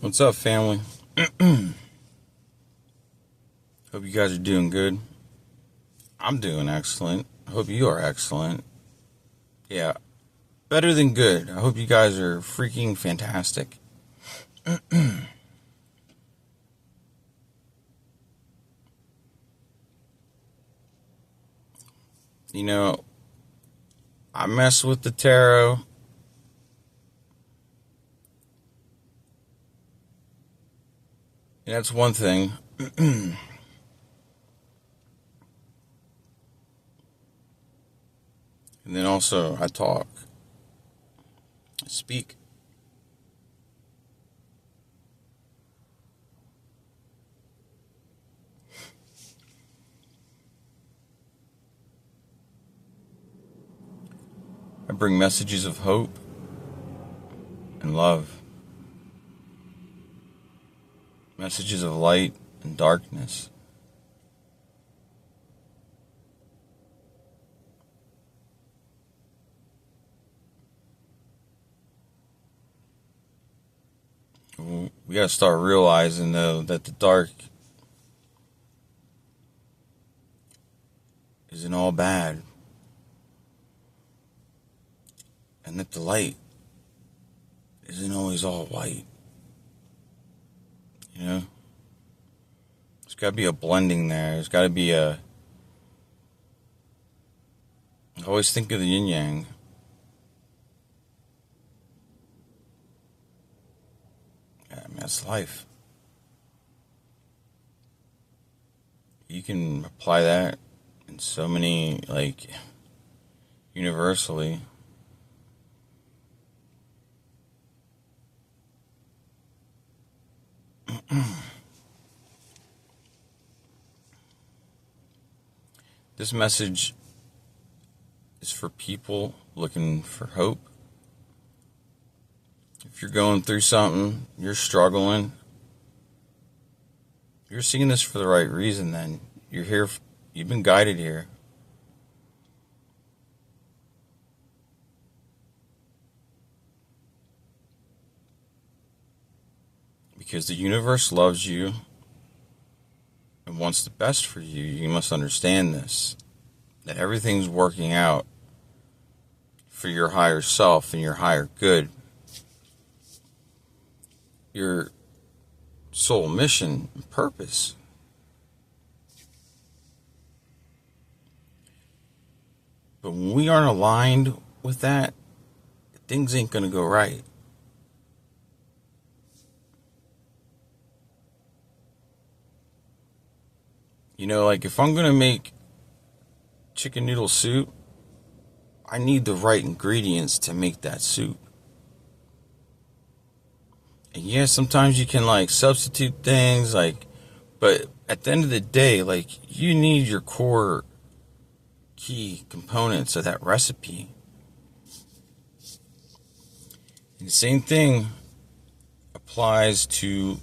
What's up, family? Hope you guys are doing good. I'm doing excellent. I hope you are excellent. Yeah, better than good. I hope you guys are freaking fantastic. You know, I mess with the tarot. And that's one thing. And then also, I talk. I speak. I bring messages of hope and love. Messages of light and darkness. We gotta start realizing, though, that the dark isn't all bad. And that the light isn't always all white. You know? There's gotta be a blending there. There's gotta be I always think of the yin yang. Yeah, I mean, that's life. You can apply that in so many, universally. This message is for people looking for hope. If you're going through something, you're struggling, you're seeing this for the right reason, then you're here, you've been guided here. Because the universe loves you and wants the best for you. You must understand this, that everything's working out for your higher self and your higher good. Your soul mission and purpose. But when we aren't aligned with that, things ain't gonna go right. You know, like if I'm gonna make chicken noodle soup, I need the right ingredients to make that soup. And yeah, sometimes you can substitute things, but at the end of the day, you need your core key components of that recipe. And the same thing applies to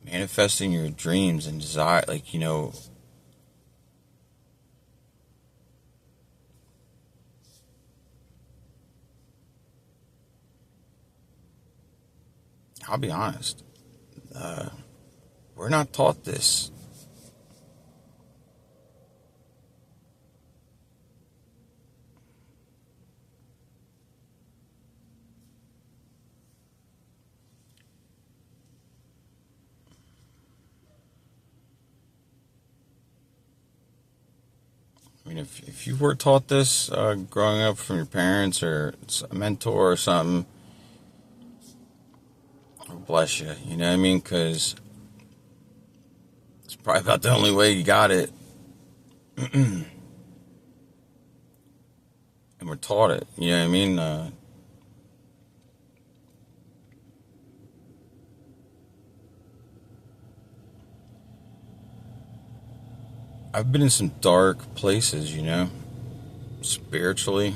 manifesting your dreams and desire, I'll be honest, we're not taught this. I mean, if you were taught this growing up from your parents or a mentor or something, bless you, you know what I mean? Because it's probably about the only way you got it. And we're taught it, you know what I mean? I've been in some dark places, spiritually,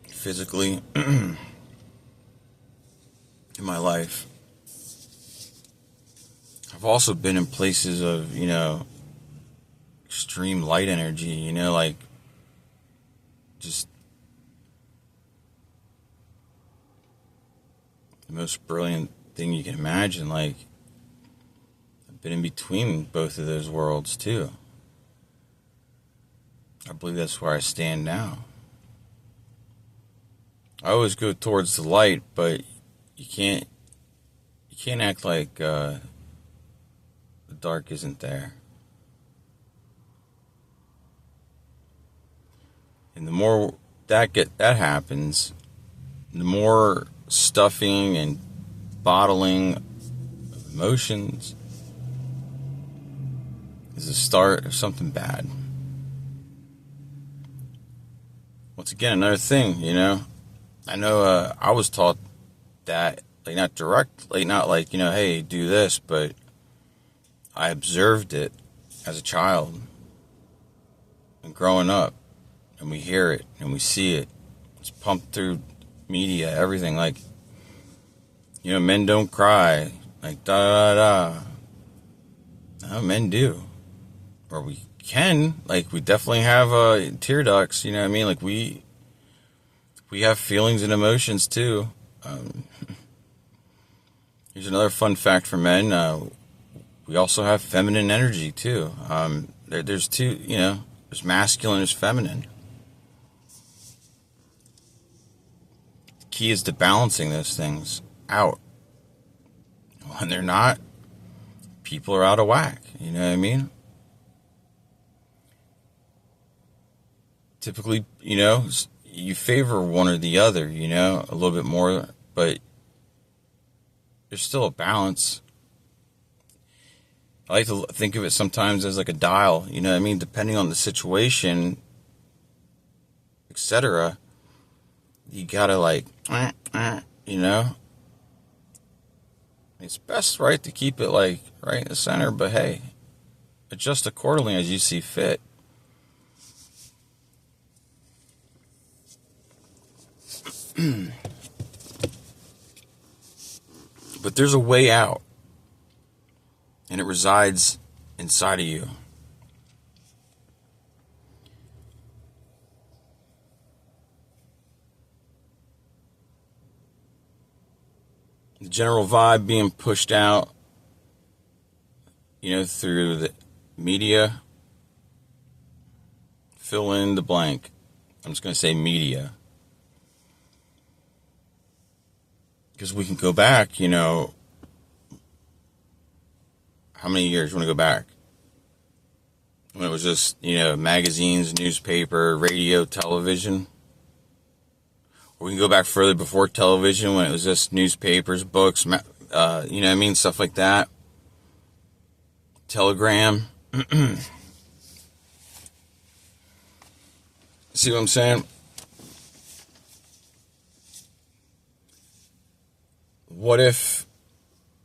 physically, in my life. I've also been in places of, extreme light energy, just the most brilliant thing you can imagine. Like, I've been in between both of those worlds too. I believe that's where I stand now. I always go towards the light, but you can't act like the dark isn't there. And the more that happens, the more stuffing and bottling of emotions is the start of something bad. Once again, another thing, I know I was taught that, like, not directly, not like, hey, do this, but I observed it as a child and growing up, and we hear it and we see it. It's pumped through media, everything, like, men don't cry, like, da-da-da-da. No, men do. Or we can, like, we definitely have tear ducts, you know what I mean? Like, we have feelings and emotions too. Here's another fun fact for men. We also have feminine energy too. There's two, there's masculine, there's feminine. The key is to balancing those things out. When they're not, people are out of whack. You know what I mean? Typically, you favor one or the other, a little bit more, but there's still a balance. I like to think of it sometimes as like a dial, you know what I mean? Depending on the situation, etc., you gotta like, It's best, right, to keep it like right in the center, but hey, adjust accordingly as you see fit. But there's a way out, and it resides inside of you. The general vibe being pushed out, through the media, fill in the blank. I'm just going to say media. Because we can go back, how many years you want to go back? When it was just, magazines, newspaper, radio, television. Or we can go back further before television when it was just newspapers, books, stuff like that. Telegram. See what I'm saying? What if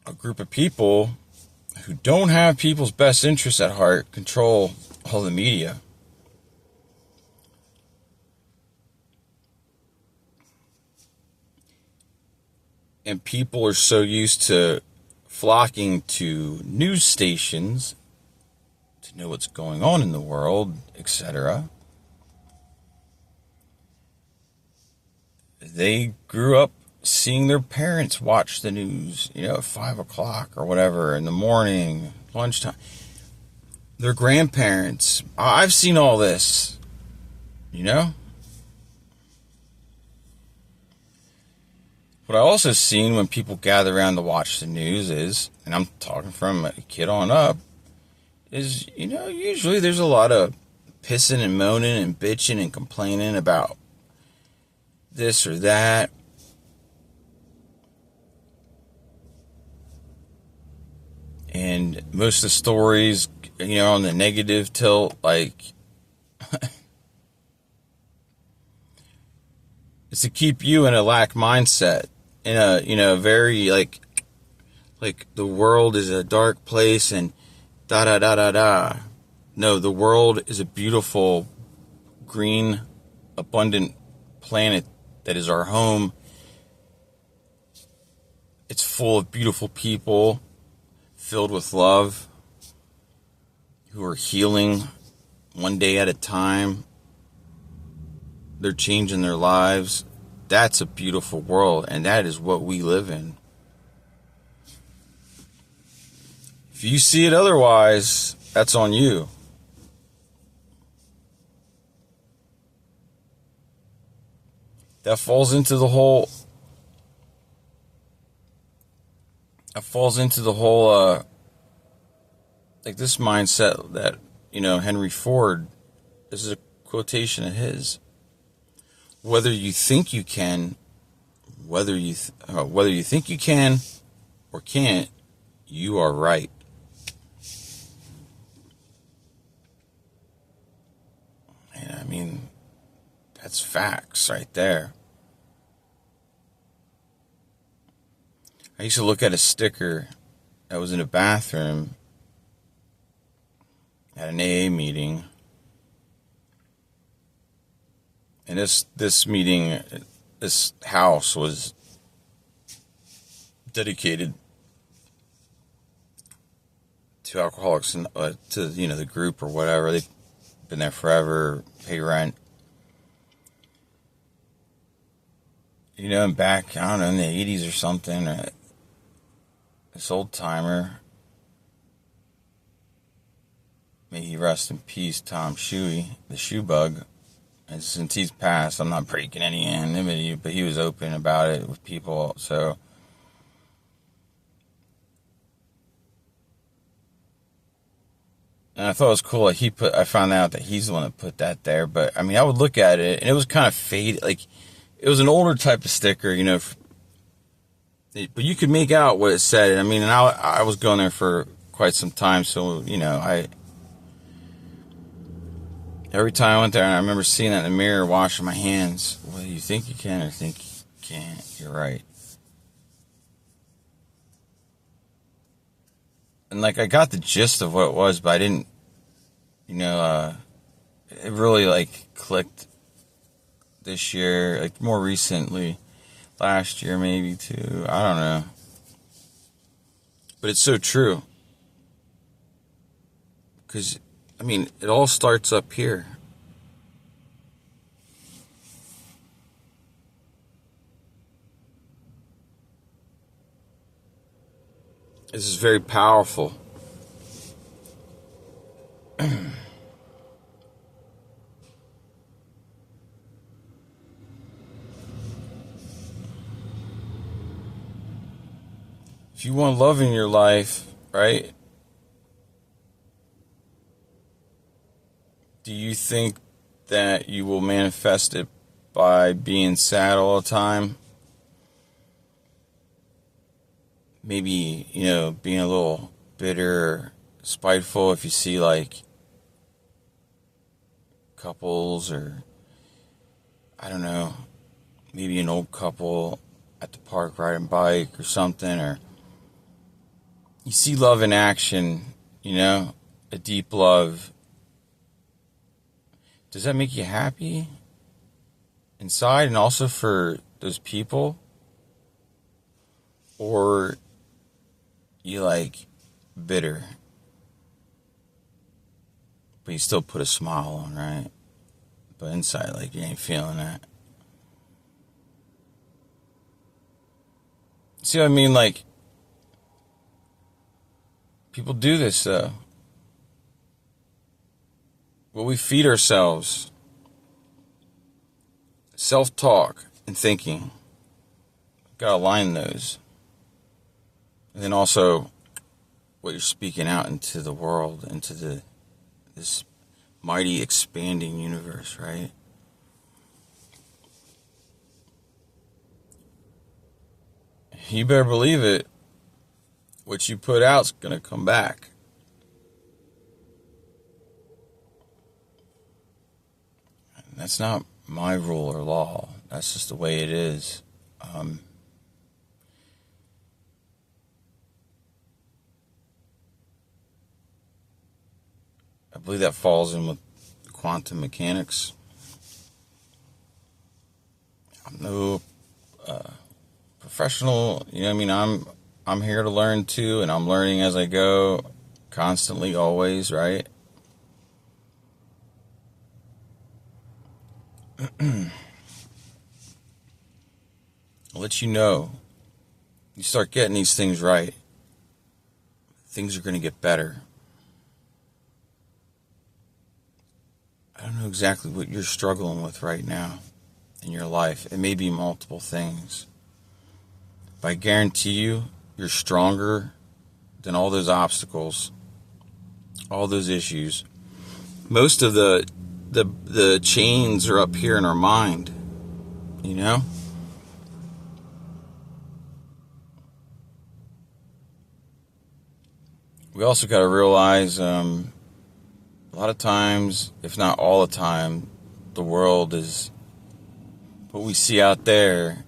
a group of people who don't have people's best interests at heart control all the media? And people are so used to flocking to news stations to know what's going on in the world, etc. They grew up seeing their parents watch the news, at 5 o'clock or whatever in the morning, lunchtime. Their grandparents. I've seen all this, What I also seen when people gather around to watch the news is, and I'm talking from a kid on up, is, usually there's a lot of pissing and moaning and bitching and complaining about this or that. And most of the stories, on the negative tilt, like, it's to keep you in a lack mindset, in a, very, like the world is a dark place and da-da-da-da-da. No, the world is a beautiful, green, abundant planet that is our home. It's full of beautiful people, filled with love, who are healing one day at a time. They're changing their lives. That's a beautiful world, and that is what we live in. If you see it otherwise, that's on you. That falls into the whole like this mindset that, Henry Ford, this is a quotation of his. Whether you think you can, whether you think you can or can't, you are right. And I mean, that's facts right there. I used to look at a sticker that was in a bathroom at an AA meeting. And this meeting, this house was dedicated to alcoholics and to the group or whatever. They've been there forever, pay rent. And back, I don't know, in the 80s or something, this old timer, may he rest in peace, Tom Shuey, the shoe bug. And since he's passed, I'm not breaking any anonymity, but he was open about it with people, so. And I thought it was cool. I found out that he's the one that put that there, but I mean, I would look at it, and it was kind of faded, like, it was an older type of sticker, but you could make out what it said. I mean, and I was going there for quite some time, so, every time I went there, and I remember seeing that in the mirror, washing my hands. Whether you think you can or think you can't, you're right. And, I got the gist of what it was, but I didn't, it really, clicked this year, more recently, last year maybe too, I don't know. But it's so true. Because, I mean, it all starts up here. This is very powerful. If you want love in your life, right? Do you think that you will manifest it by being sad all the time? Maybe, being a little bitter, spiteful if you see, couples or, I don't know, maybe an old couple at the park riding a bike or something, or you see love in action, a deep love. Does that make you happy inside and also for those people? Or you bitter, but you still put a smile on, right? But inside, you ain't feeling that. See what I mean? People do this, though. Well, we feed ourselves self-talk and thinking. Gotta align those. And then also what you're speaking out into the world, into this mighty expanding universe, right? You better believe it. What you put out's gonna come back. And that's not my rule or law. That's just the way it is. I believe that falls in with quantum mechanics. I'm no professional, I'm here to learn too, and I'm learning as I go, constantly, always, right? I'll let you know. You start getting these things right. things are going to get better. I don't know exactly what you're struggling with right now in your life. It may be multiple things. But I guarantee you, you're stronger than all those obstacles, all those issues. Most of the chains are up here in our mind, you know? We also got to realize a lot of times, if not all the time, the world is, what we see out there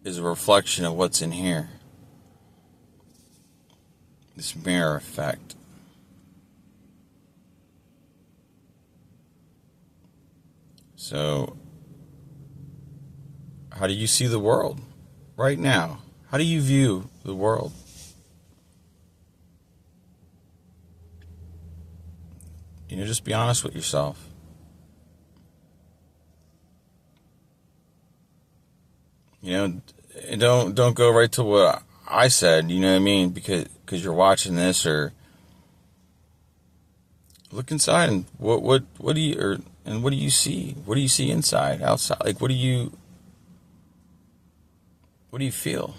is a reflection of what's in here. This mirror effect. So, how do you see the world right now? How do you view the world? You know, just be honest with yourself. You know, and don't go right to what I said, you know what I mean? Because you're watching this, or look inside and what do you and what do you see? What do you see inside, outside? Like what do you feel?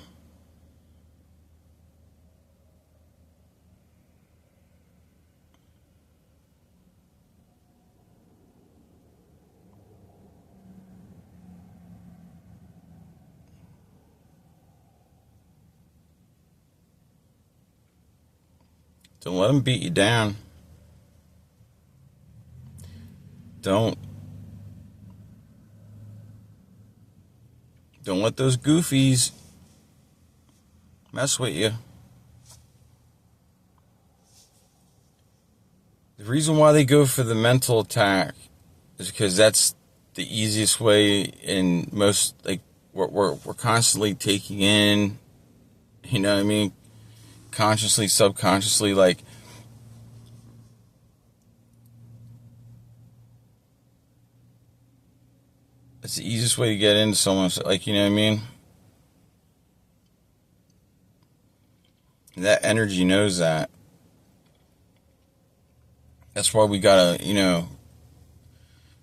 Don't let them beat you down. Don't let those goofies mess with you. The reason why they go for the mental attack is because that's the easiest way. In most, like, we're constantly taking in, you know what I mean, consciously, subconsciously, like, it's the easiest way to get into someone's, like, you know what I mean? And that energy knows that. That's why we gotta, you know,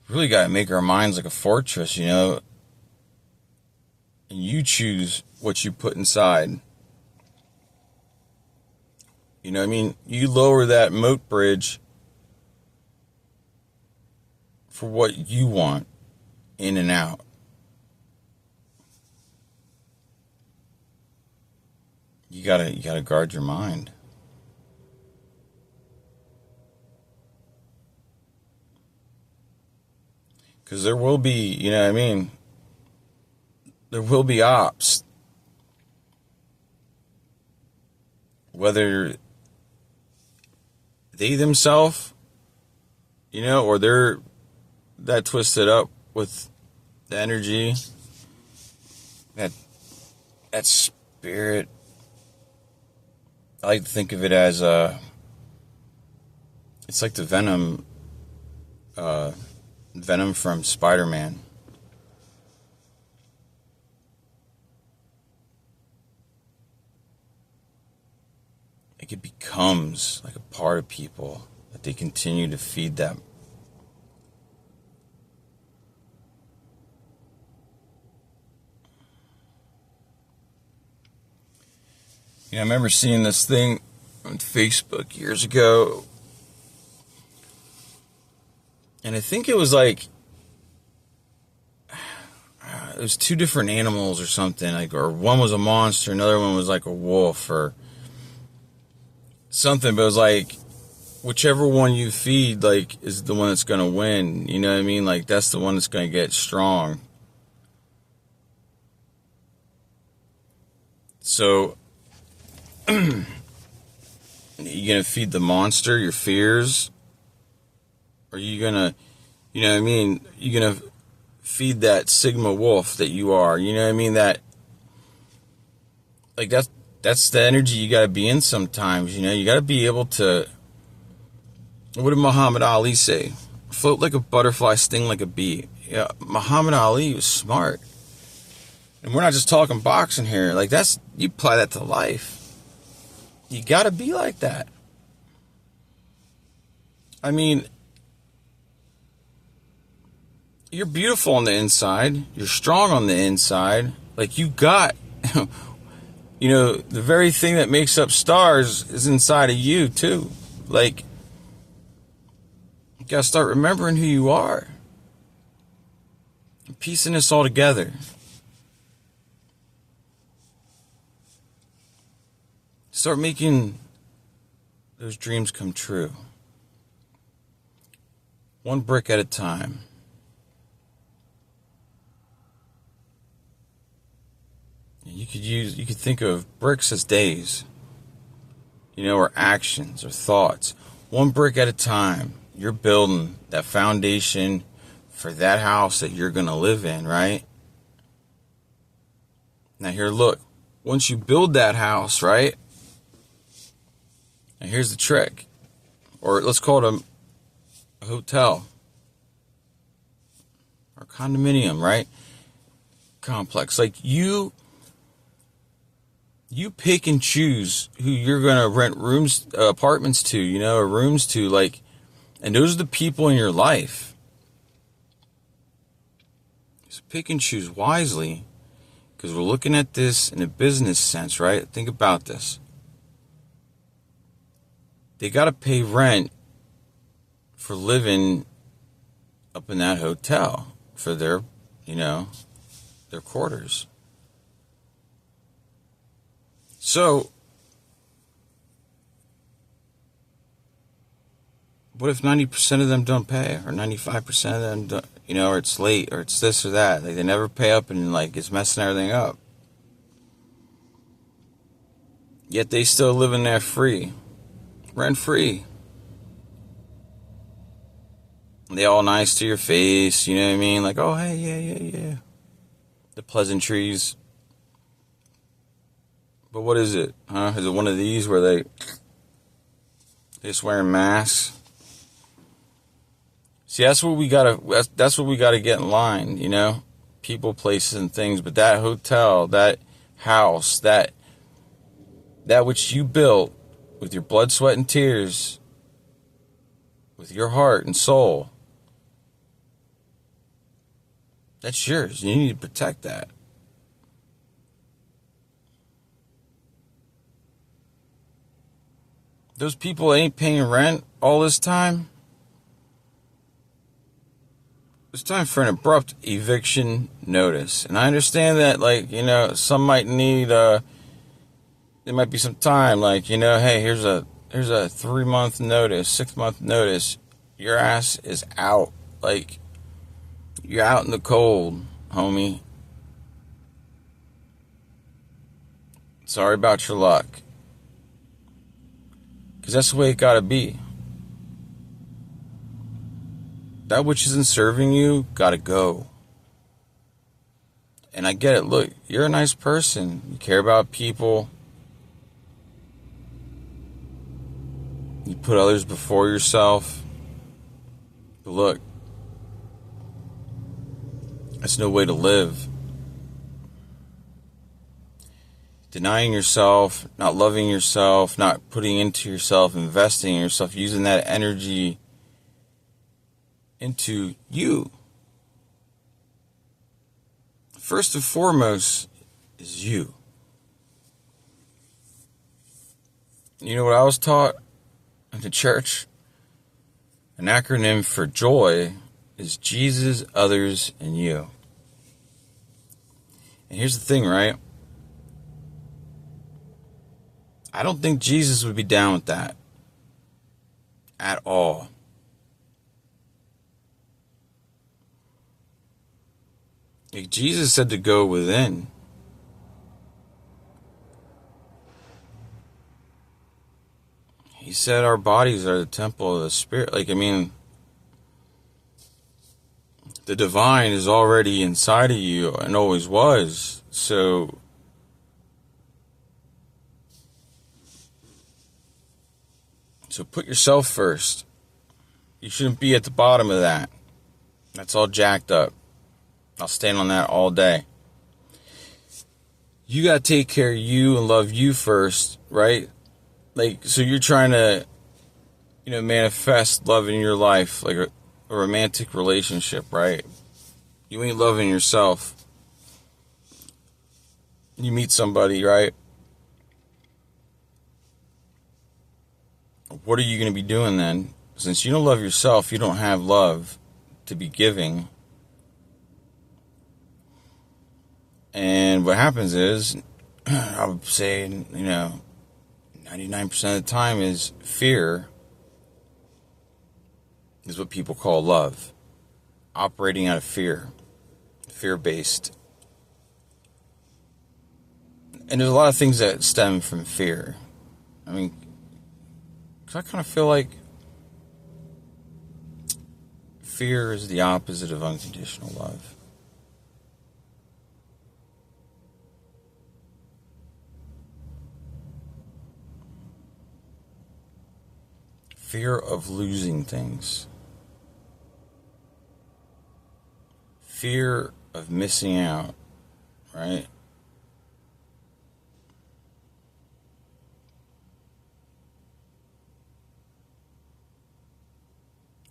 really gotta make our minds like a fortress, you know? And you choose what you put inside. You know what I mean? You lower that moat bridge for what you want. In and out. You gotta guard your mind. Because there will be, you know what I mean, there will be ops. Whether they themselves, you know, or they're that twisted up with the energy, that spirit. I like to think of it as it's like the Venom from Spider-Man. It becomes like a part of people that they continue to feed them. You know, I remember seeing this thing on Facebook years ago, and I think it was like, it was two different animals or something, like, or one was a monster, another one was like a wolf or something, but it was like, whichever one you feed, like, is the one that's going to win, you know what I mean? Like, that's the one that's going to get strong. So, you gonna feed the monster your fears, or you gonna, you know what I mean, you gonna feed that Sigma wolf that you are, you know what I mean, that, like, that's the energy you gotta be in sometimes, you know, you gotta be able to, what did Muhammad Ali say? Float like a butterfly, sting like a bee. Yeah, Muhammad Ali was smart. And we're not just talking boxing here, like, that's, you apply that to life. You gotta be like that. I mean, you're beautiful on the inside. You're strong on the inside. Like, you got, the very thing that makes up stars is inside of you, too. Like, you gotta start remembering who you are. Piecing this all together. Start making those dreams come true. One brick at a time. You could think of bricks as days, or actions or thoughts. One brick at a time, you're building that foundation for that house that you're going to live in, right? Now here, look, once you build that house, right? Now here's the trick, or let's call it a hotel or condominium, right? Complex. Like, you pick and choose who you're going to rent apartments to, or rooms to, like, and those are the people in your life. So pick and choose wisely, because we're looking at this in a business sense, right? Think about this. They got to pay rent for living up in that hotel for their quarters. So, what if 90% of them don't pay, or 95% of them don't, or it's late, or it's this or that? Like, they never pay up, and like, it's messing everything up. Yet they still live in there free, rent free. They all nice to your face, you know what I mean? Like, oh, hey, yeah. The pleasantries. But what is it? Is it one of these where they're just wearing masks? See, that's what we gotta get in line, people, places, and things. But that hotel, that house, that which you built with your blood, sweat, and tears, with your heart and soul, that's yours. You need to protect that. Those people ain't paying rent all this time. It's time for an abrupt eviction notice. And I understand that, some might need, there might be some time, hey, here's a 3-month notice, 6-month notice. Your ass is out. Like, you're out in the cold, homie. Sorry about your luck. Because that's the way it gotta be. That which isn't serving you gotta go. And I get it. Look, you're a nice person. You care about people. You put others before yourself. But look, that's no way to live. Denying yourself, not loving yourself, not putting into yourself, investing in yourself, using that energy into you. First and foremost is you. You know what I was taught in the church? An acronym for joy is Jesus, others, and you. And here's the thing, right? I don't think Jesus would be down with that at all. Like, Jesus said to go within. He said our bodies are the temple of the Spirit. The divine is already inside of you and always was. So put yourself first. You shouldn't be at the bottom of that. That's all jacked up. I'll stand on that all day. You got to take care of you and love you first, right? Like, so you're trying to, manifest love in your life, like a romantic relationship, right? You ain't loving yourself. You meet somebody, right? What are you going to be doing then? Since you don't love yourself, you don't have love to be giving. And what happens is, I would say, 99% of the time is fear is what people call love. Operating out of fear. Fear-based. And there's a lot of things that stem from fear. I mean, because I kind of feel like fear is the opposite of unconditional love. Fear of losing things. Fear of missing out, right?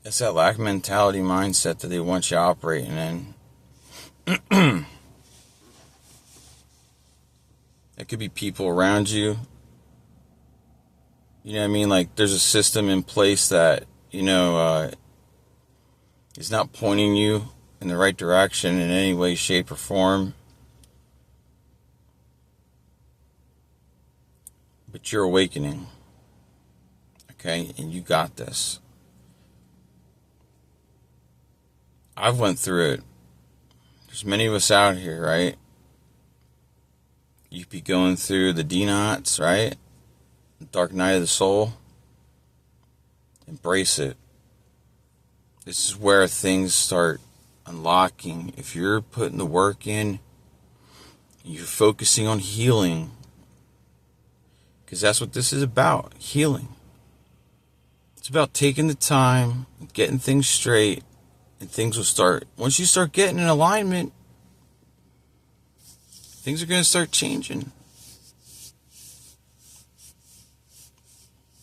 It's that lack mentality mindset that they want you operating in. It could be people around you. You know what I mean? Like, there's a system in place that, is not pointing you in the right direction in any way, shape, or form. But you're awakening. Okay? And you got this. I've went through it. There's many of us out here, right? You be going through the D-Knots, right? The dark night of the soul. Embrace it. This is where things start unlocking. If you're putting the work in, you're focusing on healing. Because that's what this is about, healing. It's about taking the time, getting things straight, and things will start. Once you start getting in alignment, things are going to start changing.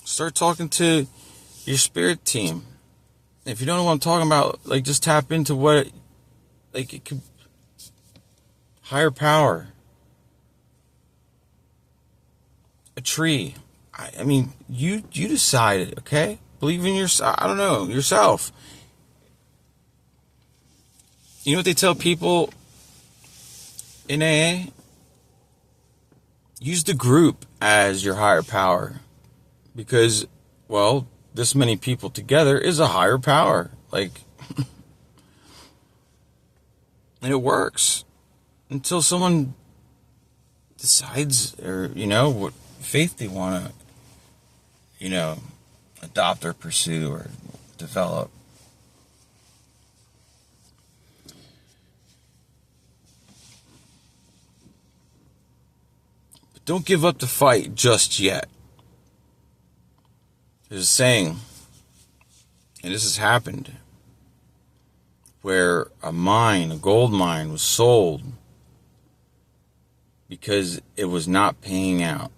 Start talking to your spirit team. If you don't know what I'm talking about, like, just tap into what, it could, higher power, a tree. I mean, you decided, okay? Believe in yourself. I don't know, yourself. You know what they tell people in AA? Use the group as your higher power. Because, well, this many people together is a higher power. Like, and it works. Until someone decides, or, what faith they want to, adopt or pursue or develop. But don't give up the fight just yet. There's a saying, and this has happened, where a gold mine was sold because it was not paying out.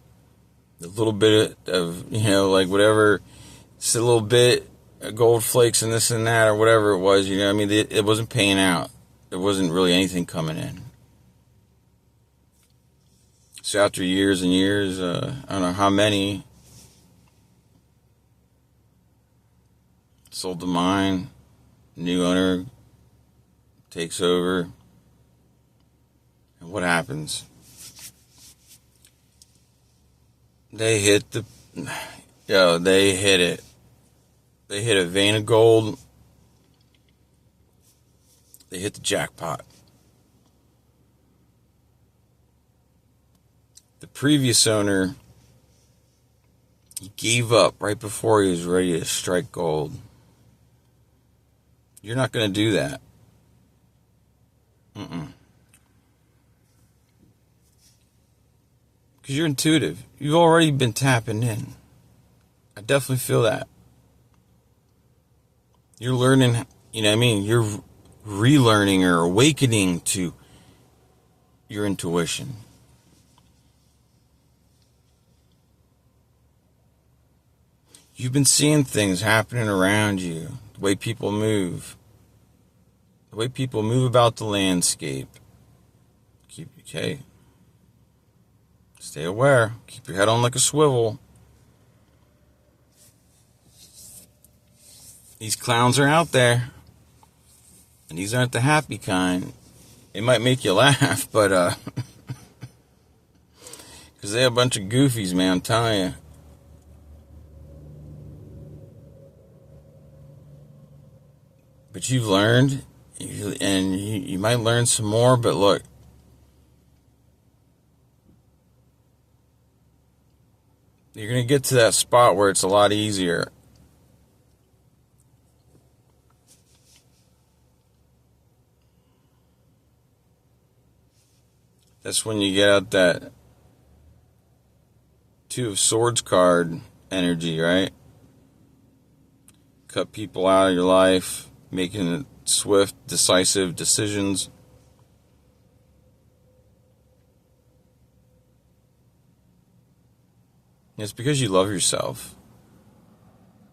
A little bit of, whatever, just a little bit of gold flakes and this and that or whatever it was, it wasn't paying out. There wasn't really anything coming in. So after years and years, I don't know how many, sold the mine, new owner takes over, and what happens? They hit it. They hit a vein of gold. They hit the jackpot. The previous owner, he gave up right before he was ready to strike gold. You're not going to do that. Because you're intuitive. You've already been tapping in. I definitely feel that. You're learning, You're relearning or awakening to your intuition. You've been seeing things happening around you, the way people move about the landscape. Okay, stay aware, keep your head on like a swivel. These clowns are out there, and these aren't the happy kind. They might make you laugh, but because they're a bunch of goofies, man, I'm telling you. But you've learned, and you might learn some more, but look, you're going to get to that spot where it's a lot easier. That's when you get out that Two of Swords card energy, right? Cut people out of your life, making swift, decisive decisions. It's because you love yourself.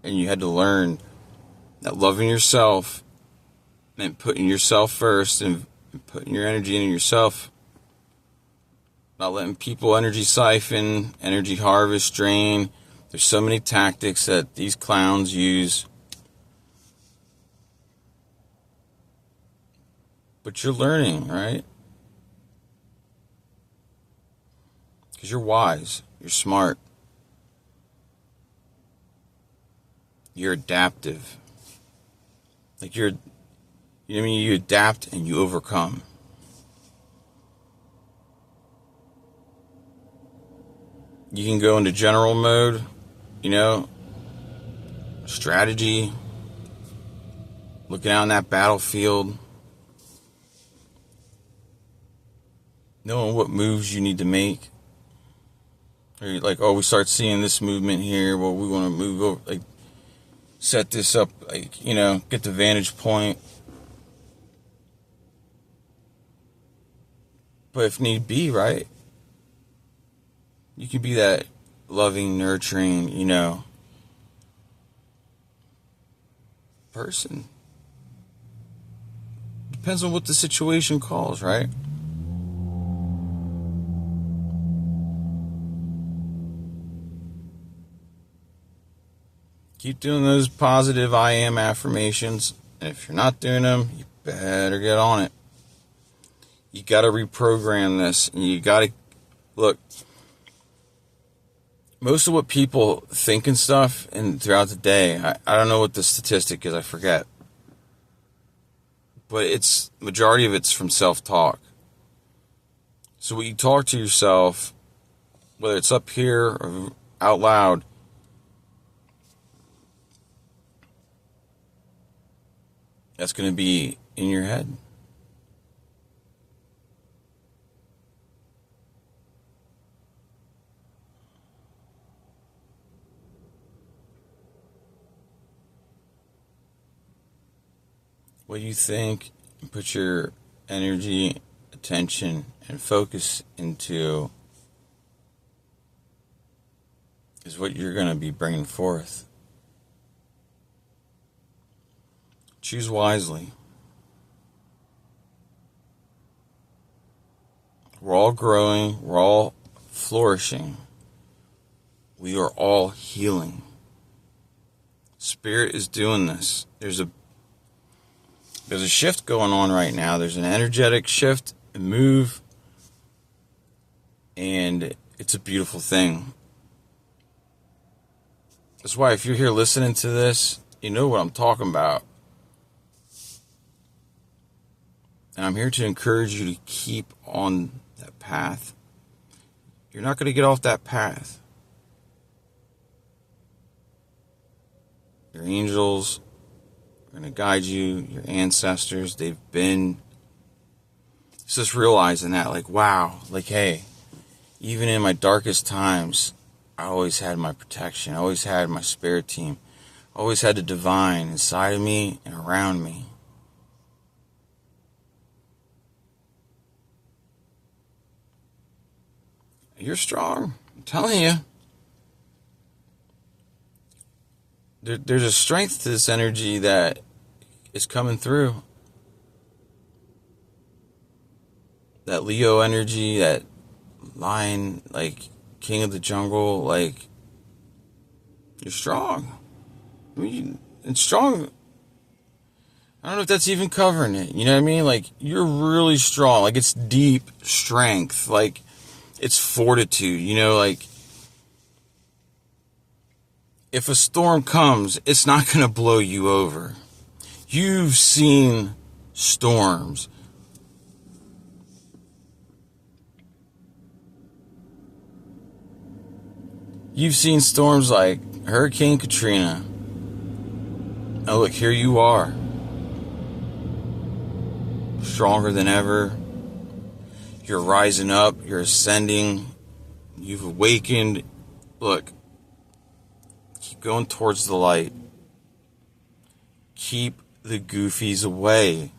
And you had to learn that loving yourself meant putting yourself first and putting your energy into yourself. Not letting people energy siphon, energy harvest, drain. There's so many tactics that these clowns use. But you're learning, right? Because you're wise. You're smart. You're adaptive. Like you know what I mean? You adapt and you overcome. You can go into general mode, strategy, looking out on that battlefield, knowing what moves you need to make. Or you're like, we start seeing this movement here, well, we want to move over, like, set this up, like, get the vantage point. But if need be, right? You can be that loving, nurturing, person. Depends on what the situation calls, right? Keep doing those positive I am affirmations. And if you're not doing them, you better get on it. You got to reprogram this. And you got to, look, most of what people think and stuff and throughout the day, I don't know what the statistic is, I forget. But majority of it's from self-talk. So when you talk to yourself, whether it's up here or out loud, that's going to be in your head. What you think, put your energy, attention, and focus into is what you're going to be bringing forth. Choose wisely. We're all growing. We're all flourishing. We are all healing. Spirit is doing this. There's a shift going on right now. There's an energetic shift, a move, and it's a beautiful thing. That's why if you're here listening to this, you know what I'm talking about. And I'm here to encourage you to keep on that path. You're not going to get off that path. Your angels are going to guide you, your ancestors, they've been. It's just realizing that, like, wow, like, hey, even in my darkest times, I always had my protection. I always had my spirit team. I always had the divine inside of me and around me. You're strong. I'm telling you. there's a strength to this energy that is coming through. That Leo energy, that lion, like king of the jungle, like you're strong. I mean, it's strong. I don't know if that's even covering it. You know what I mean? Like, you're really strong. Like, it's deep strength. Like, it's fortitude. You know, like, if a storm comes, it's not going to blow you over. You've seen storms. You've seen storms like Hurricane Katrina. Oh, look, here you are. Stronger than ever. You're rising up. You're ascending. You've awakened. Look, keep going towards the light. Keep the goofies away.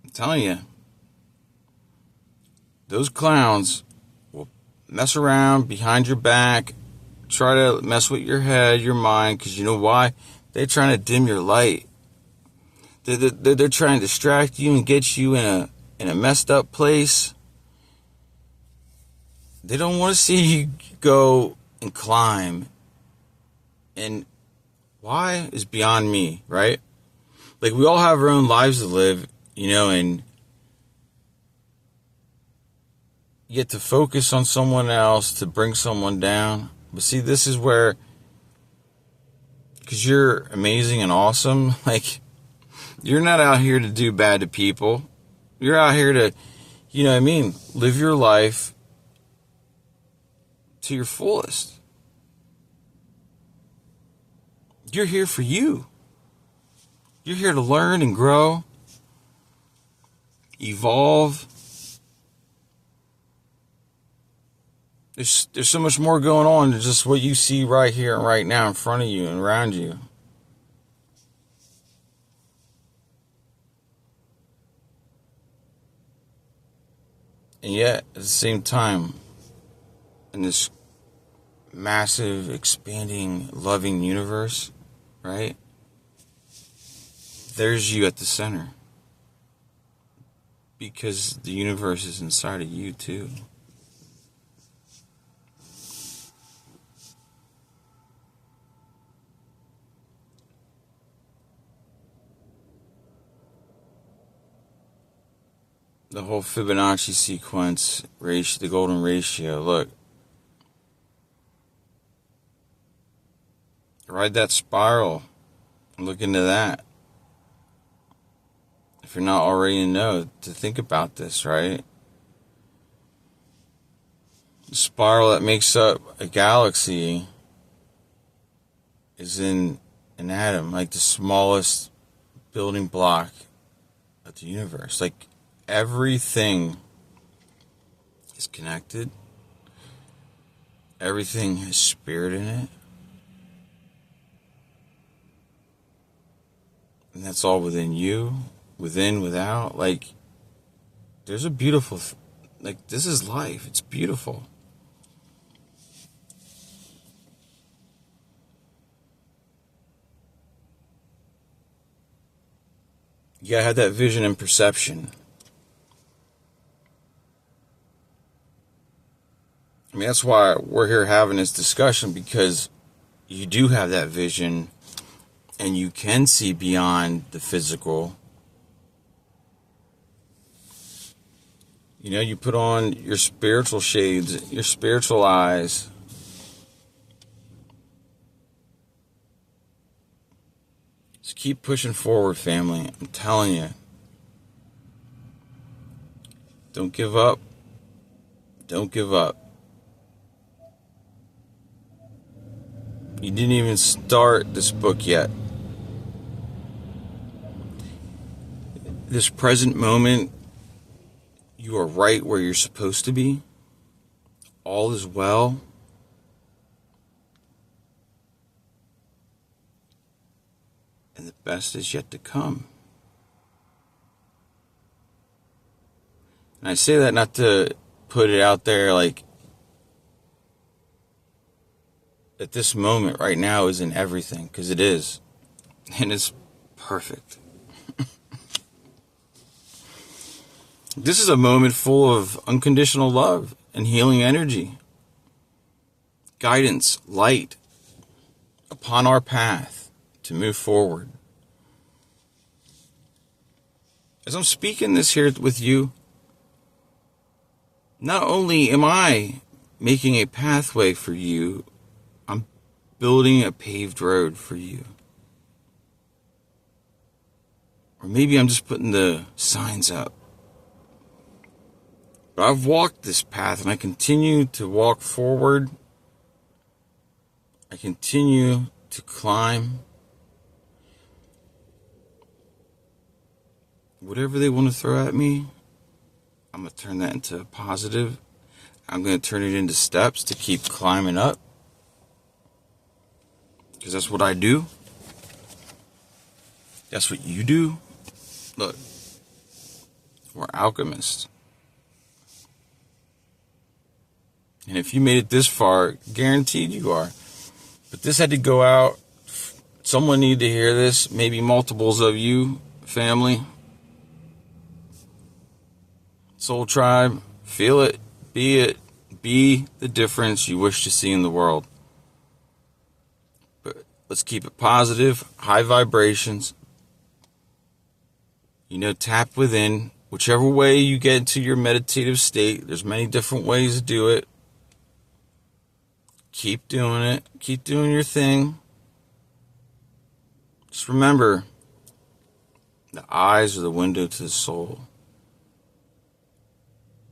I'm telling you, those clowns will mess around behind your back, try to mess with your head, your mind, because you know why? They're trying to dim your light. They're trying to distract you and get you in a messed up place. They don't want to see you go and climb. And why is beyond me, right? Like, we all have our own lives to live, you know, and you get to focus on someone else to bring someone down. But see, this is where, because you're amazing and awesome, like, you're not out here to do bad to people. You're out here to, you know what I mean, live your life to your fullest. You're here for you. You're here to learn and grow, evolve. There's so much more going on than just what you see right here and right now in front of you and around you. And yet, at the same time, in this massive, expanding, loving universe, right? There's you at the center. Because the universe is inside of you, too. The whole Fibonacci sequence, the golden ratio, look. Ride that spiral. Look into that. If you're not already to think about this, right? The spiral that makes up a galaxy is in an atom, like the smallest building block of the universe. Like, everything is connected. Everything has spirit in it. And that's all within you, within, without. Like, there's a beautiful, like, this is life. It's beautiful. You gotta have that vision and perception. I mean, that's why we're here having this discussion, because you do have that vision and you can see beyond the physical. You know, you put on your spiritual shades, your spiritual eyes. Just keep pushing forward, family. I'm telling you. Don't give up. Don't give up. You didn't even start this book yet. This present moment, you are right where you're supposed to be. All is well. And the best is yet to come. And I say that not to put it out there like that this moment right now is in everything, because it is. And it's perfect. This is a moment full of unconditional love and healing energy, guidance, light upon our path to move forward. As I'm speaking this here with you, not only am I making a pathway for you, I'm building a paved road for you. Or maybe I'm just putting the signs up. But I've walked this path and I continue to walk forward. I continue to climb. Whatever they want to throw at me, I'm going to turn that into a positive. I'm going to turn it into steps to keep climbing up. Because that's what I do. That's what you do. Look, we're alchemists. And if you made it this far, guaranteed you are. But this had to go out. Someone needed to hear this. Maybe multiples of you, family. Soul Tribe, feel it, be the difference you wish to see in the world. But let's keep it positive, high vibrations. Tap within. Whichever way you get into your meditative state, there's many different ways to do it. Keep doing it. Keep doing your thing. Just remember, the eyes are the window to the soul.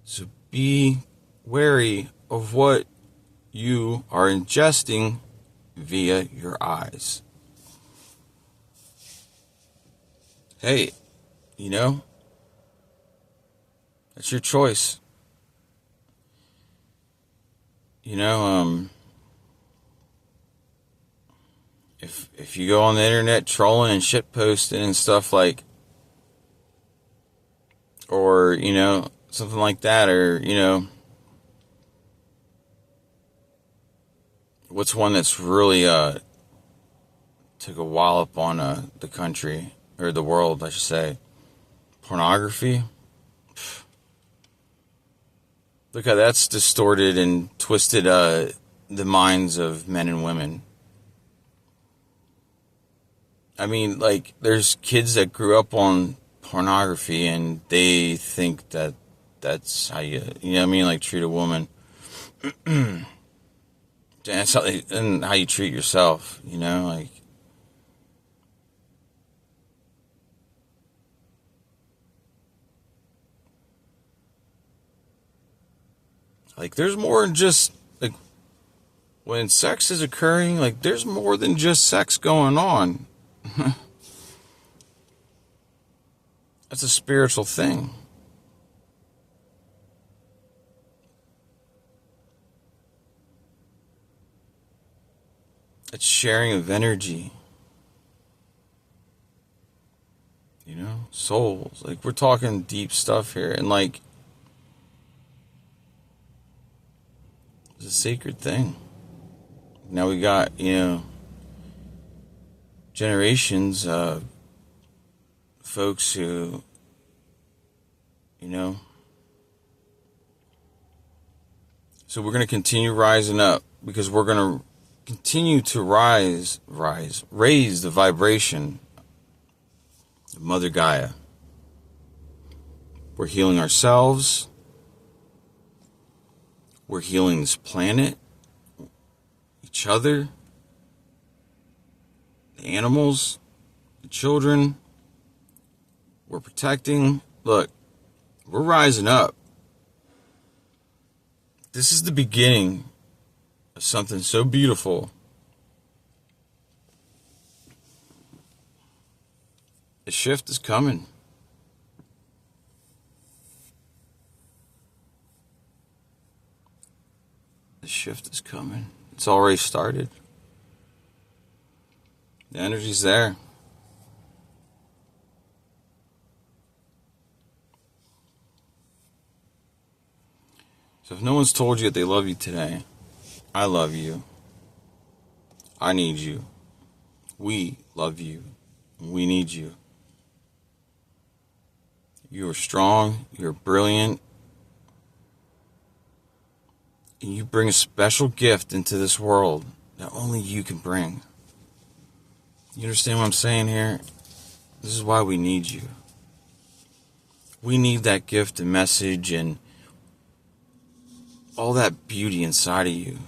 So be wary of what you are ingesting via your eyes. Hey, that's your choice. If you go on the internet trolling and shit posting and stuff like, or, something like that, or, what's one that's really, took a wallop on, the country, or the world, I should say, pornography. Look how that's distorted and twisted, the minds of men and women. I mean, there's kids that grew up on pornography and they think that that's how treat a woman. That's how you treat yourself, there's more than just, when sex is occurring, there's more than just sex going on. That's a spiritual thing. It's sharing of energy. Souls. We're talking deep stuff here. And it's a sacred thing. Now we got, generations of folks who, so we're going to continue rising up, because we're going to continue to raise the vibration of Mother Gaia. We're healing ourselves. We're healing this planet, each other, the animals, the children. We're protecting. Look, we're rising up. This is the beginning of something so beautiful. The shift is coming. The shift is coming. It's already started. The energy's there. So if no one's told you that they love you today, I love you. I need you. We love you. We need you. You are strong. You're brilliant. And you bring a special gift into this world that only you can bring. You understand what I'm saying here? This is why we need you. We need that gift and message and all that beauty inside of you.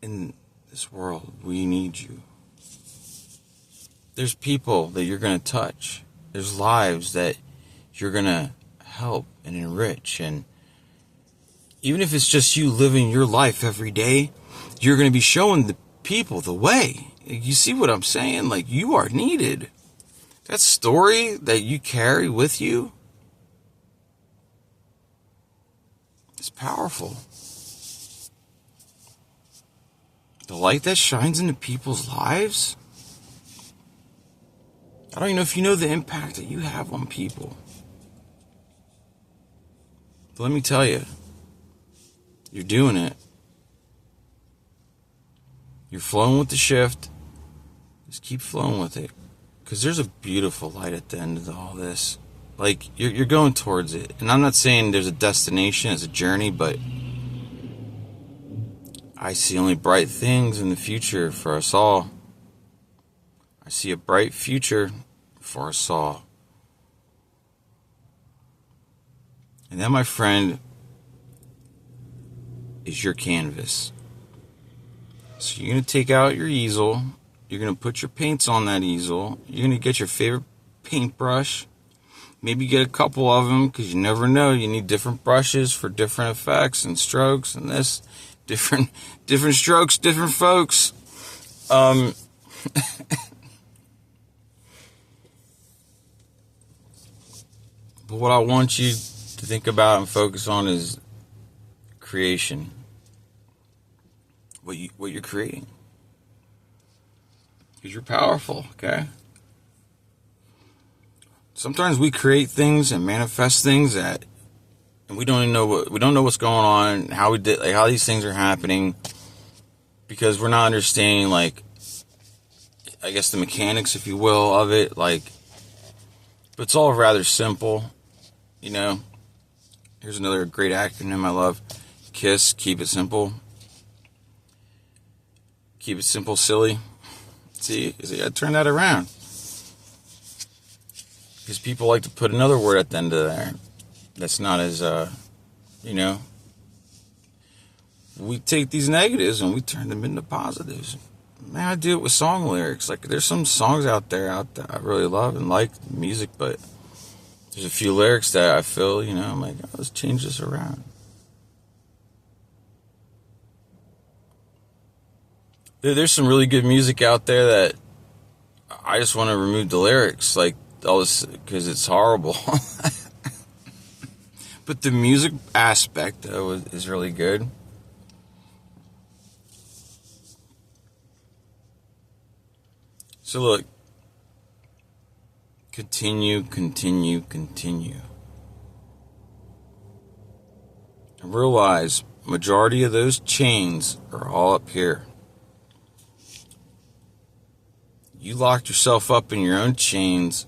In this world, we need you. There's people that you're going to touch. There's lives that you're going to help and enrich. And even if it's just you living your life every day, you're going to be showing the people the way. You see what I'm saying? Like, you are needed. That story that you carry with you is powerful. The light that shines into people's lives, I don't even know if you know the impact that you have on people. But let me tell you, you're doing it. You're flowing with the shift. Just keep flowing with it. Because there's a beautiful light at the end of all this. Like, you're going towards it. And I'm not saying there's a destination, it's a journey, but I see only bright things in the future for us all. I see a bright future for us all. And that, my friend, is your canvas. So you're going to take out your easel. You're going to put your paints on that easel. You're going to get your favorite paintbrush. Maybe get a couple of them, because you never know. You need different brushes for different effects and strokes and this. Different strokes, different folks. But what I want you to think about and focus on is creation. What you're creating. Because you're powerful, okay? Sometimes we create things and manifest things and we don't even know what's going on, how these things are happening, because we're not understanding, like, I guess the mechanics, if you will, of it. Like, but it's all rather simple, you know. Here's another great acronym I love: KISS, keep it simple. Keep it simple, silly. See, I turned that around. Because people like to put another word at the end of there that's not as, you know. We take these negatives and we turn them into positives. Man, I do it with song lyrics. Like, there's some songs out there I really love and like music, but there's a few lyrics that I feel, you know, I'm like, oh, let's change this around. There's some really good music out there that I just want to remove the lyrics, like all this, because it's horrible. But the music aspect, though, is really good. So look, continue. And realize majority of those chains are all up here. You locked yourself up in your own chains.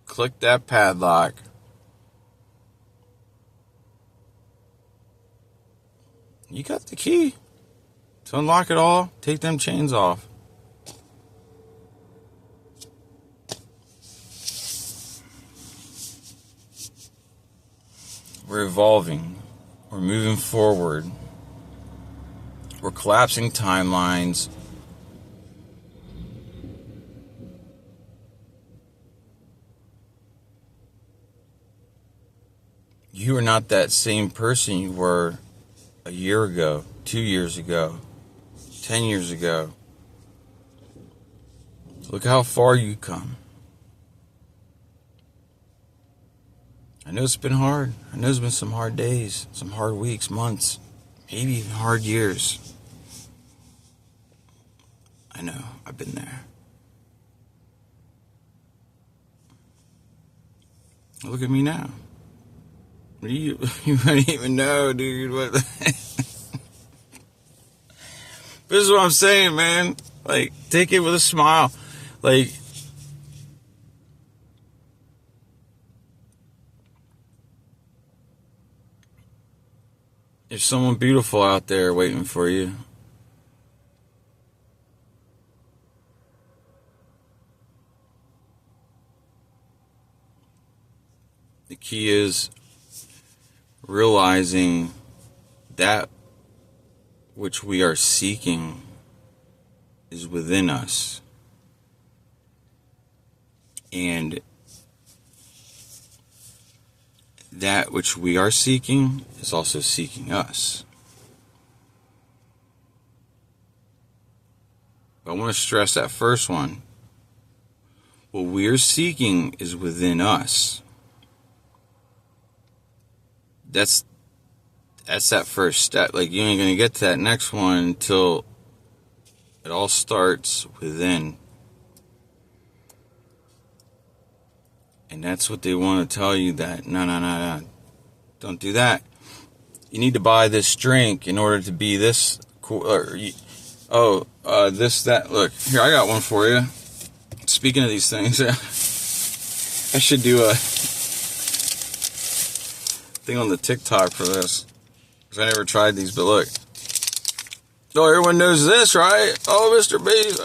Click that padlock. You got the key to unlock it all. Take them chains off. We're evolving. We're moving forward. We're collapsing timelines. You are not that same person you were a year ago, 2 years ago, 10 years ago. Look how far you come. I know it's been hard. I know there's been some hard days, some hard weeks, months, maybe even hard years. I know, I've been there. Look at me now. You don't even know, dude. What? This is what I'm saying, man. Like, take it with a smile. Like, there's someone beautiful out there waiting for you. The key is realizing that which we are seeking is within us. And that which we are seeking is also seeking us. But I want to stress that first one. What we are seeking is within us. That's that first step. Like, you ain't gonna get to that next one until it all starts within. And that's what they want to tell you, that no, don't do that. You need to buy this drink in order to be this cool. This, that. Look, here, I got one for you. Speaking of these things, I should do a thing on the TikTok for this, because I never tried these. But look, everyone knows this, right? Oh, Mr. Beast.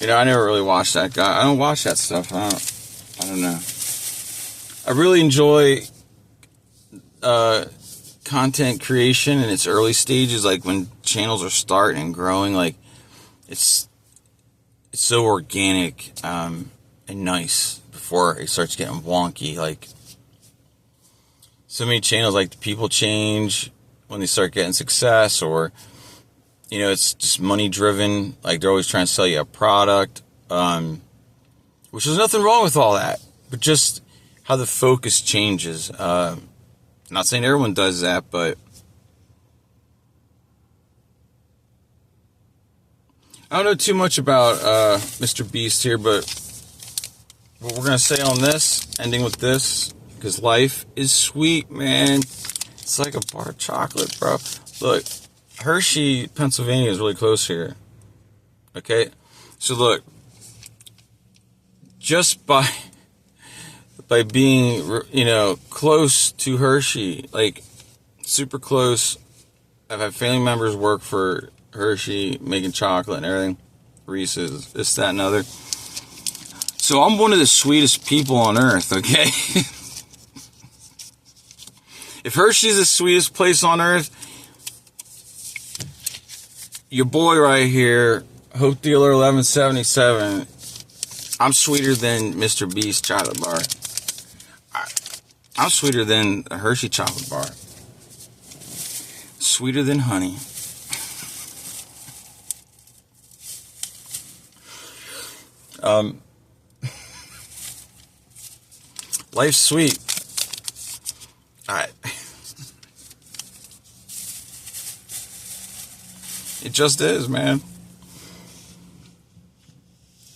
I never really watched that guy. I don't watch that stuff. I don't know. I really enjoy content creation in its early stages, like when channels are starting and growing. Like, it's so organic and nice before it starts getting wonky. Like, so many channels, like, the people change when they start getting success, or it's just money driven. Like, they're always trying to sell you a product, which there's nothing wrong with all that, but just how the focus changes. Not saying everyone does that, but I don't know too much about Mr. Beast here, but what we're going to say on this, ending with this, because life is sweet, man. It's like a bar of chocolate, bro. Look, Hershey, Pennsylvania is really close here. Okay? So look, just by being, close to Hershey, like, super close. I've had family members work for Hershey, making chocolate and everything. Reese's, this, that, and other. So I'm one of the sweetest people on earth, okay? If Hershey's the sweetest place on earth, your boy right here, Hope Dealer 1177, I'm sweeter than Mr. Beast chocolate bar. I'm sweeter than a Hershey chocolate bar. Sweeter than honey. Life's sweet. It just is, man.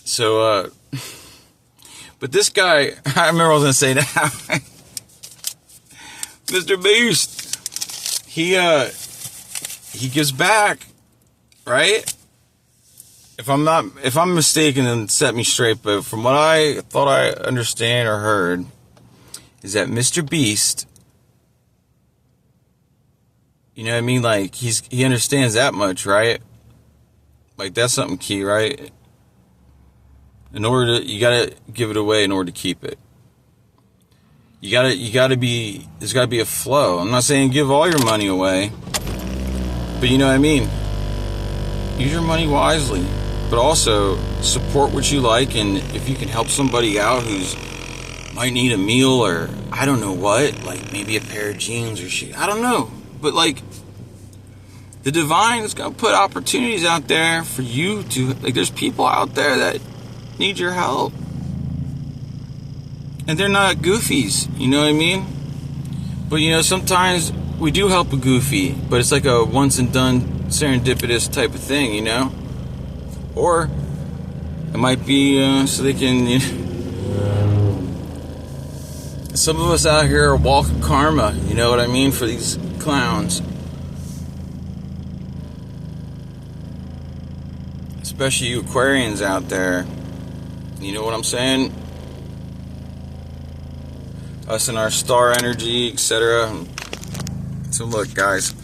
So, but this guy, I remember I was going to say that. Mr. Beast, he gives back, right? If I'm mistaken, then set me straight, but from what I thought I understand or heard, is that Mr. Beast, you know what I mean? Like, he understands that much, right? Like, that's something key, right? You gotta give it away in order to keep it. There's gotta be a flow. I'm not saying give all your money away, but you know what I mean? Use your money wisely, but also support what you like, and if you can help somebody out who's might need a meal, or I don't know what, like maybe a pair of jeans or shit, I don't know, but like, the divine is gonna put opportunities out there for you to, like, there's people out there that need your help, and they're not goofies, you know what I mean? But sometimes we do help a goofy, but it's like a once and done serendipitous type of thing, or it might be so they can, some of us out here are walk of karma, you know what I mean, for these clowns. especially you Aquarians out there. You know what I'm saying? Us and our star energy, etc. So look, guys,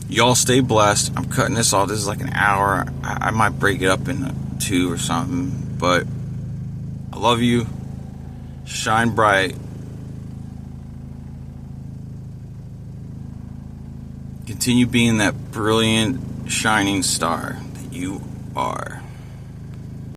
y'all stay blessed. I'm cutting this off. This is like an hour. I might break it up into 2 or something, but I love you. Shine bright. Continue being that brilliant, shining star that you are.